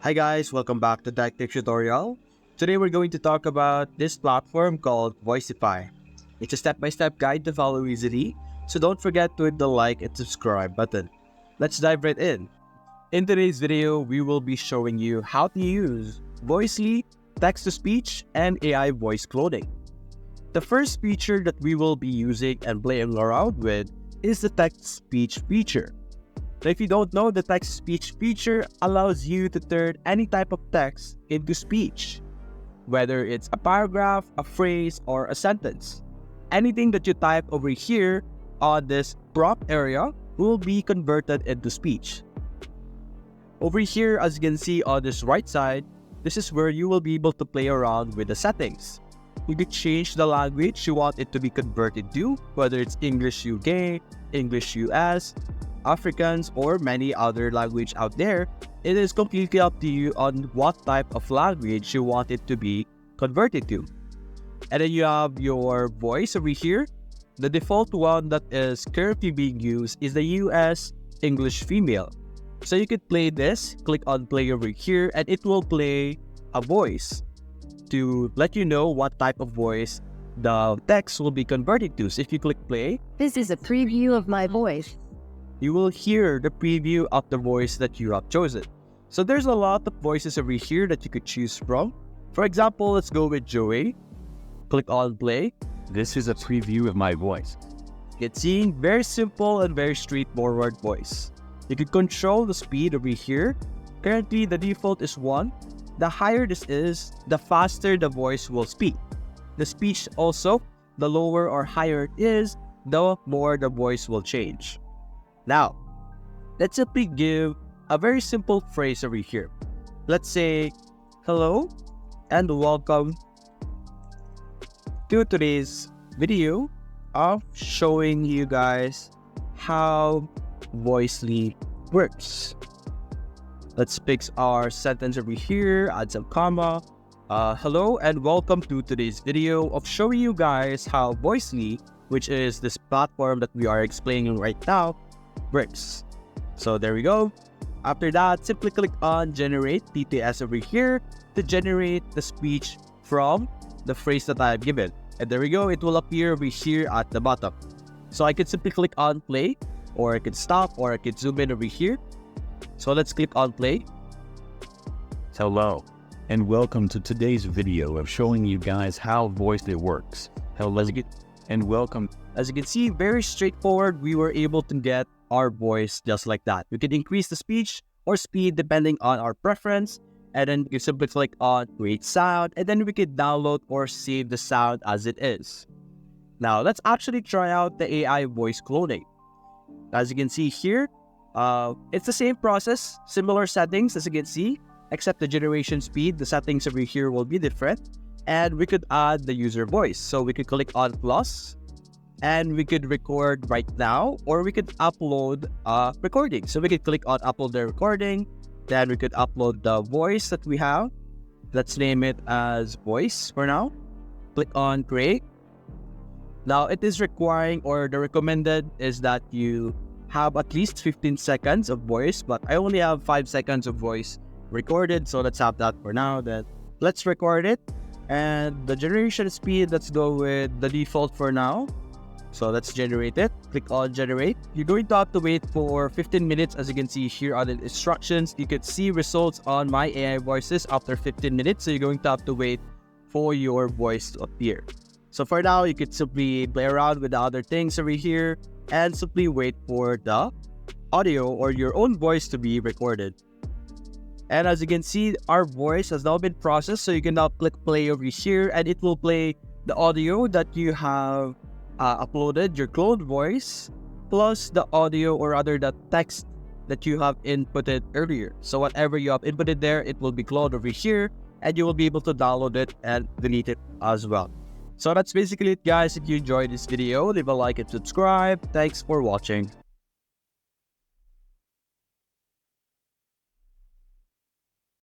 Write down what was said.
Hi guys, welcome back to Tech Tutorial. Today we're going to talk about this platform called Voicify. It's a step-by-step guide to follow easily, so don't forget to hit the like and subscribe button. Let's dive right in. In today's video, we will be showing you how to use Voicely, text-to-speech, and AI voice cloning. The first feature that we will be using and playing around with is the text-to-speech feature. Now, if you don't know, the text-to-speech feature allows you to turn any type of text into speech, whether it's a paragraph, a phrase, or a sentence. Anything that you type over here on this prompt area will be converted into speech. Over here, as you can see on this right side, this is where you will be able to play around with the settings. You could change the language you want it to be converted to, whether it's English UK, English US, Afrikaans, or many other language out there. It is completely up to you on what type of language you want it to be converted to. And then you have your voice over here. The default one that is currently being used is the US English female. So you could play this, click on play over here, and it will play a voice to let you know what type of voice the text will be converted to. So if you click play, This is a preview of my voice. you will hear the preview of the voice that you have chosen. So there's a lot of voices over here that you could choose from. For example, let's go with Joey. Click on play. This is a preview of my voice. It's seeing very simple and very straightforward voice. You can control the speed over here. Currently, the default is 1. The higher this is, the faster the voice will speak. The speech also, the lower or higher it is, the more the voice will change. Now, let's simply give a very simple phrase over here. Let's say, hello and welcome to today's video of showing you guys how Voicely works. Let's fix our sentence over here, add some comma. Hello and welcome to today's video of showing you guys how Voicely, which is this platform that we are explaining right now, works. So there we go. After that, simply click on generate TTS over here to generate the speech from the phrase that I have given. And there we go, it will appear over here at the bottom. So I could simply click on play, or I could stop, or I could zoom in over here. So let's click on play. Hello, and welcome to today's video of showing you guys how Voicely works. Hello, and welcome. As you can see, very straightforward. We were able to get our voice just like that. We could increase the speech or speed depending on our preference. And then you simply click on create sound, and then we could download or save the sound as it is. Now let's actually try out the AI voice cloning. As you can see here, it's the same process, similar settings as you can see, except the generation speed, the settings over here will be different. And we could add the user voice. So we could click on plus, and we could record right now, or we could upload a recording. So we could click on upload the recording, then we could upload the voice that we have. Let's name it as voice for now. Click on create. Now it is requiring, or the recommended is that you have at least 15 seconds of voice, but I only have 5 seconds of voice recorded. So let's have that for now. Then let's record it. And the generation speed, let's go with the default for now. So let's generate it. Click on generate. You're going to have to wait for 15 minutes. As you can see here on the instructions, you could see results on my AI voices after 15 minutes. So you're going to have to wait for your voice to appear. So for now, you could simply play around with the other things over here and simply wait for the audio or your own voice to be recorded. And as you can see, our voice has now been processed. So you can now click play over here, and it will play the audio that you have uploaded, your cloned voice, plus the audio, or rather the text that you have inputted earlier. So whatever you have inputted there, it will be cloned over here, and you will be able to download it and delete it as well. So that's basically it, guys. If you enjoyed this video, leave a like and subscribe. Thanks for watching.